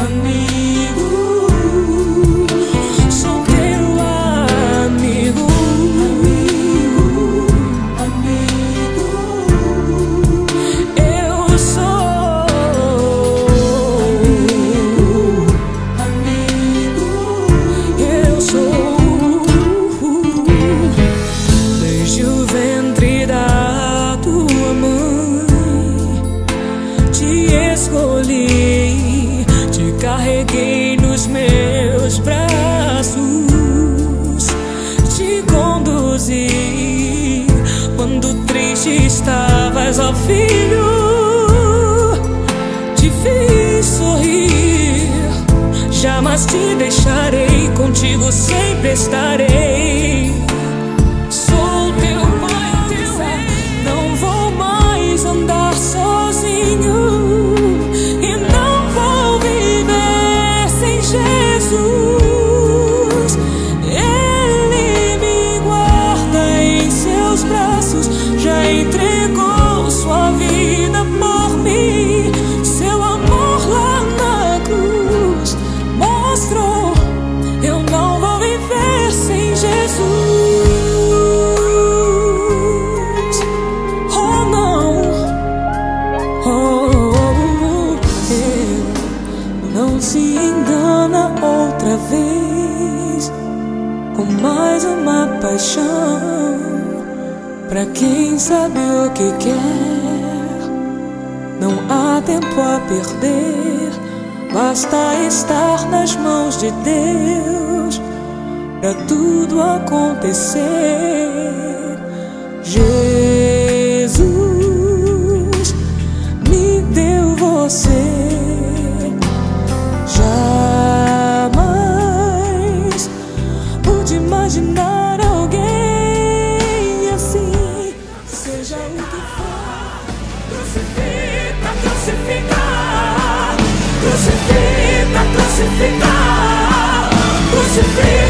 amigo, sou teu amigo, amigo, eu sou amigo, eu sou. Desde o ventre da tua mãe te escolhi, te carreguei nos meus braços, te conduzi quando triste estavas, ó filho, te fiz sorrir. Jamais te deixarei, contigo sempre estarei. Sou teu pai, teu rei, não vou mais andar sozinho e não vou viver sem Jesus. Ele me guarda em seus braços, já entregou sua vida por mim. Seu amor lá na cruz mostrou, eu não vou viver sem Jesus. Oh não, não se engana outra vez com mais uma paixão. Pra quem sabe o que quer, não há tempo a perder. Basta estar nas mãos de Deus pra tudo acontecer. Jesus me deu você. Jamais pude imaginar alguém assim. Seja o que for, crucifica, crucifica, crucifica, crucifica, crucifica.